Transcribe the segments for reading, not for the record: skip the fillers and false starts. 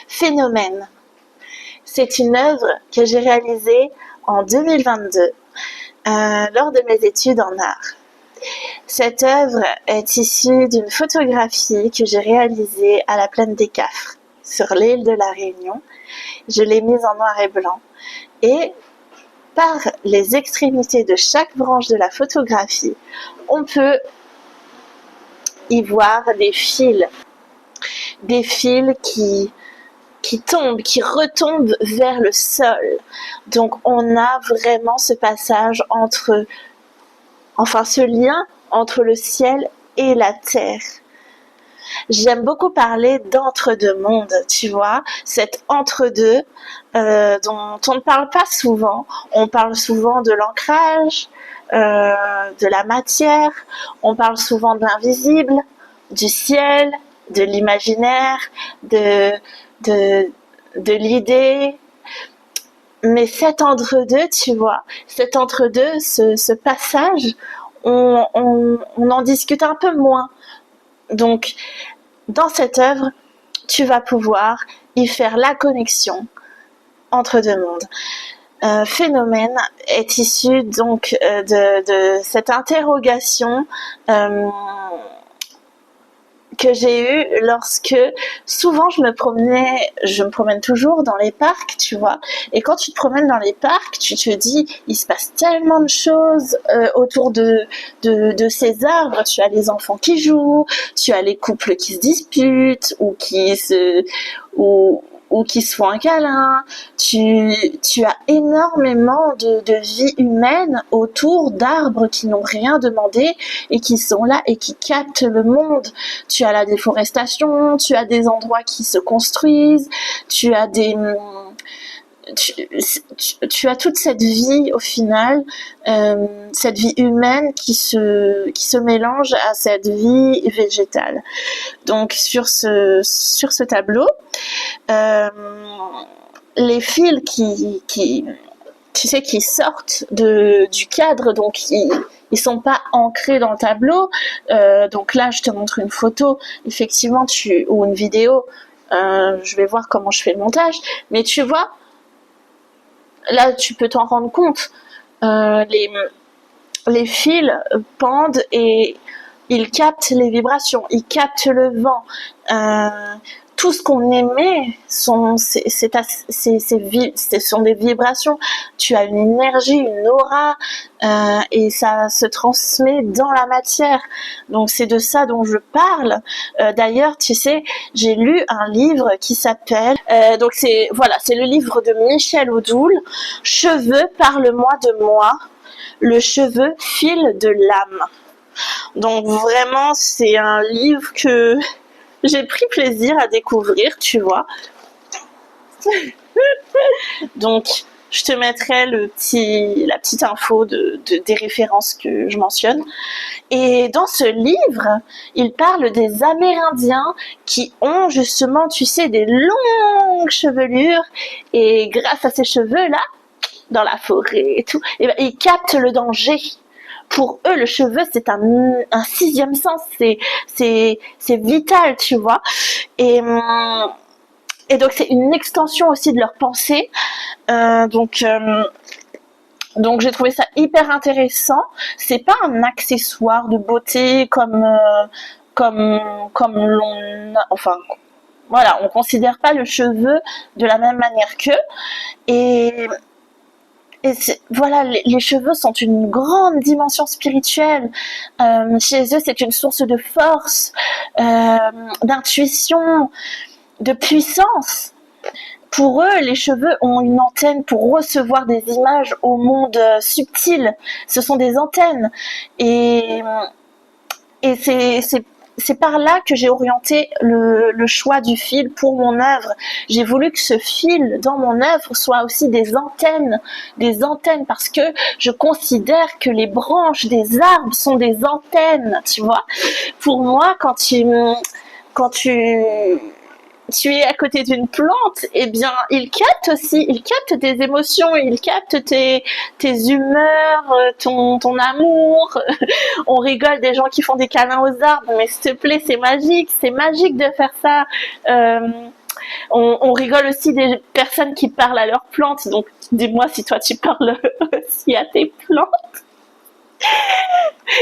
Phénomène. C'est une œuvre que j'ai réalisée en 2022 lors de mes études en art. Cette œuvre est issue d'une photographie que j'ai réalisée à la plaine des Cafres, sur l'île de la Réunion. Je l'ai mise en noir et blanc. Et par les extrémités de chaque branche de la photographie, on peut y voir des fils qui tombent, qui retombent vers le sol. Donc on a vraiment ce passage ce lien entre le ciel et la terre. J'aime beaucoup parler d'entre-deux mondes, tu vois, cet entre-deux dont on ne parle pas souvent. On parle souvent de l'ancrage, de la matière, on parle souvent de l'invisible, du ciel, de l'imaginaire, de l'idée. Mais cet entre-deux, tu vois, cet entre-deux, ce passage, on en discute un peu moins. Donc, dans cette œuvre, tu vas pouvoir y faire la connexion entre deux mondes. Phénomène est issu donc de cette interrogation que j'ai eue lorsque souvent je me promène toujours dans les parcs, tu vois, et quand tu te promènes dans les parcs, tu te dis, il se passe tellement de choses autour de ces arbres. Tu as les enfants qui jouent, tu as les couples qui se disputent ou qui se font un câlin. Tu as énormément de vie humaine autour d'arbres qui n'ont rien demandé et qui sont là et qui captent le monde. Tu as la déforestation, tu as des endroits qui se construisent, tu as toute cette vie au final, cette vie humaine qui se mélange à cette vie végétale. Donc sur ce tableau, les fils qui sortent du cadre, donc ils sont pas ancrés dans le tableau. Donc là, je te montre une photo, effectivement, ou une vidéo. Je vais voir comment je fais le montage, mais tu vois. Là, tu peux t'en rendre compte. Les fils pendent et ils captent les vibrations, ils captent le vent. Tout ce qu'on émet, ce sont des vibrations. Tu as une énergie, une aura, et ça se transmet dans la matière. Donc c'est de ça dont je parle. D'ailleurs, tu sais, j'ai lu un livre qui s'appelle, donc c'est le livre de Michel Odoul, Cheveux, parle-moi de moi. Le cheveu, fil de l'âme. Donc vraiment, c'est un livre que j'ai pris plaisir à découvrir, tu vois. Donc, je te mettrai la petite info des références que je mentionne. Et dans ce livre, il parle des Amérindiens qui ont justement, tu sais, des longues chevelures. Et grâce à ces cheveux-là, dans la forêt et tout, et ben, ils captent le danger. Pour eux, le cheveu, c'est un sixième sens, c'est vital, tu vois. Et donc, c'est une extension aussi de leur pensée. Donc, j'ai trouvé ça hyper intéressant. C'est pas un accessoire de beauté comme on considère pas le cheveu de la même manière qu'eux. Et les cheveux sont une grande dimension spirituelle. Chez eux, c'est une source de force, d'intuition, de puissance. Pour eux, les cheveux ont une antenne pour recevoir des images au monde subtil. Ce sont des antennes. Et c'est par là que j'ai orienté le choix du fil pour mon œuvre. J'ai voulu que ce fil dans mon œuvre soit aussi des antennes, parce que je considère que les branches des arbres sont des antennes, tu vois. Pour moi, quand tu es à côté d'une plante, eh bien, il capte tes émotions, il capte tes humeurs, ton amour. On rigole des gens qui font des câlins aux arbres, mais s'il te plaît, c'est magique de faire ça. On rigole aussi des personnes qui parlent à leurs plantes, donc dis-moi si toi tu parles aussi à tes plantes.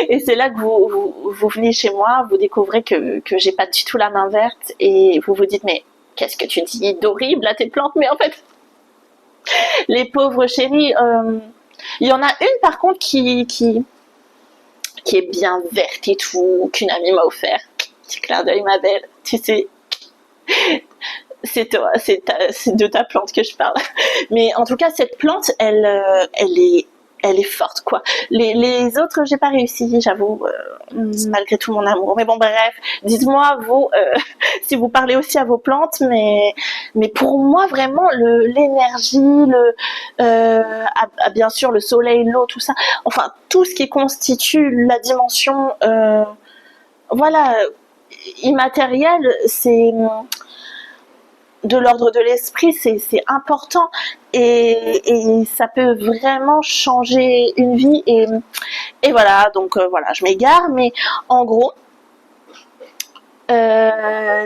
Et c'est là que vous venez chez moi, vous découvrez que j'ai pas du tout la main verte et vous vous dites mais qu'est-ce que tu dis d'horrible à tes plantes? Mais en fait, les pauvres chéris, il y en a une par contre qui est bien verte et tout, qu'une amie m'a offert. Petit clin d'œil ma belle, tu sais. C'est toi, c'est de ta plante que je parle. Mais en tout cas, cette plante, elle est forte, quoi. Les autres, j'ai pas réussi, j'avoue, malgré tout mon amour. Mais bon, bref, dites-moi, vous, si vous parlez aussi à vos plantes, mais pour moi, vraiment, l'énergie, bien sûr, le soleil, l'eau, tout ça, enfin, tout ce qui constitue la dimension, voilà, immatérielle, c'est de l'ordre de l'esprit, c'est important et ça peut vraiment changer une vie et voilà, donc voilà, je m'égare, mais en gros, dans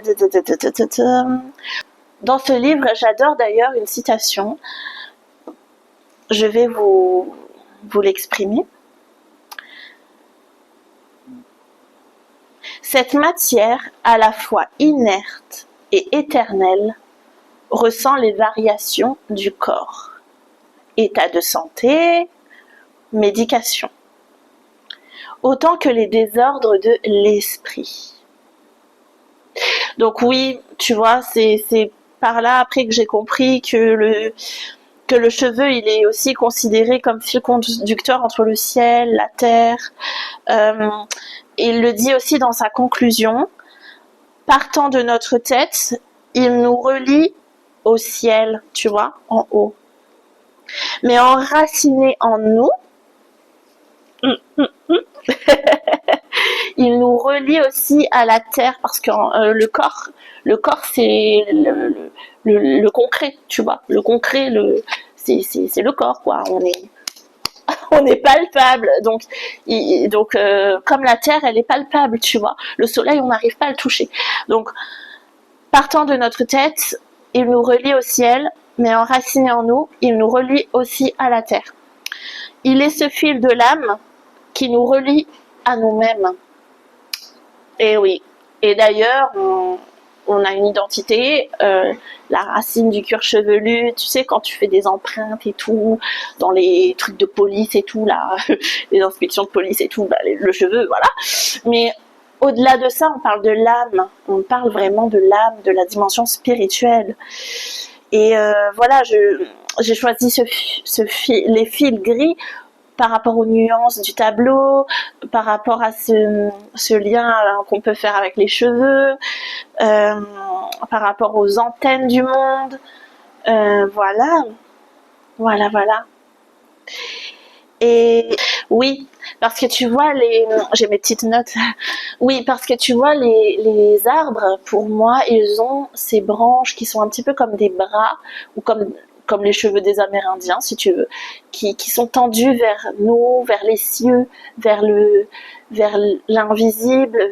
ce livre, j'adore d'ailleurs une citation, je vais vous l'exprimer. Cette matière, à la fois inerte et éternelle, ressent les variations du corps, état de santé, médication, autant que les désordres de l'esprit. Donc oui, tu vois, c'est par là après que j'ai compris que le cheveu, il est aussi considéré comme fil conducteur entre le ciel, la terre. Il le dit aussi dans sa conclusion, partant de notre tête, il nous relie au ciel, tu vois, en haut. Mais enraciné en nous, il nous relie aussi à la terre parce que le corps c'est le concret, tu vois. Le concret, c'est le corps, quoi. On est palpable, donc comme la terre, elle est palpable, tu vois. Le soleil, on n'arrive pas à le toucher. Donc, partant de notre tête, il nous relie au ciel, mais enraciné en nous, il nous relie aussi à la terre. Il est ce fil de l'âme qui nous relie à nous-mêmes. Et oui. Et d'ailleurs, on a une identité, la racine du cuir chevelu, tu sais, quand tu fais des empreintes et tout, dans les trucs de police et tout, là, les inspections de police et tout, bah, le cheveu, voilà. Mais au-delà de ça, on parle de l'âme, on parle vraiment de l'âme, de la dimension spirituelle. Et voilà, j'ai choisi les fils gris par rapport aux nuances du tableau, par rapport à ce lien qu'on peut faire avec les cheveux, par rapport aux antennes du monde. Voilà. Et oui, parce que tu vois, j'ai mes petites notes. Oui, parce que tu vois, les arbres, pour moi, ils ont ces branches qui sont un petit peu comme des bras, ou comme les cheveux des Amérindiens, si tu veux, qui sont tendus vers nous, vers les cieux, vers l'invisible,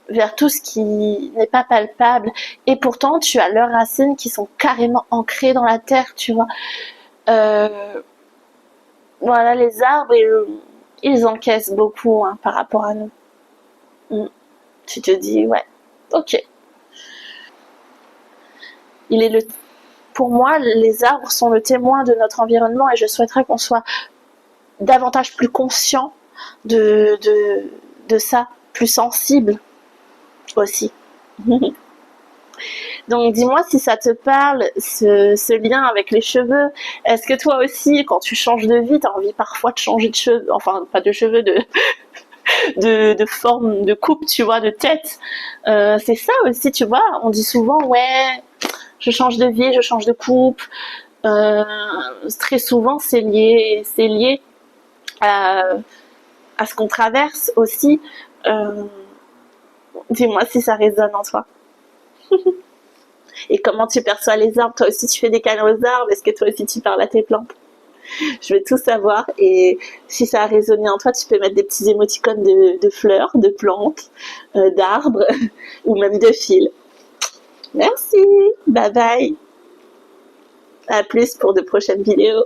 vers tout ce qui n'est pas palpable. Et pourtant, tu as leurs racines qui sont carrément ancrées dans la terre, tu vois. Voilà, les arbres, ils encaissent beaucoup par rapport à nous. Tu te dis, ouais, ok. Pour moi, les arbres sont le témoin de notre environnement et je souhaiterais qu'on soit davantage plus conscient de ça, plus sensible aussi. Donc dis-moi si ça te parle, ce lien avec les cheveux. Est-ce que toi aussi, quand tu changes de vie, tu as envie parfois de changer de cheveux, enfin pas de cheveux, de forme, de coupe, tu vois, de tête. C'est ça aussi, tu vois, on dit souvent, ouais, je change de vie, je change de coupe. Très souvent, c'est lié à ce qu'on traverse aussi. Dis-moi si ça résonne en toi. Et comment tu perçois les arbres? Toi aussi tu fais des câlins aux arbres? Est-ce que toi aussi tu parles à tes plantes? Je veux tout savoir. Et si ça a résonné en toi, tu peux mettre des petits émoticônes de fleurs, de plantes, d'arbres ou même de fils. Merci. Bye bye. À plus pour de prochaines vidéos.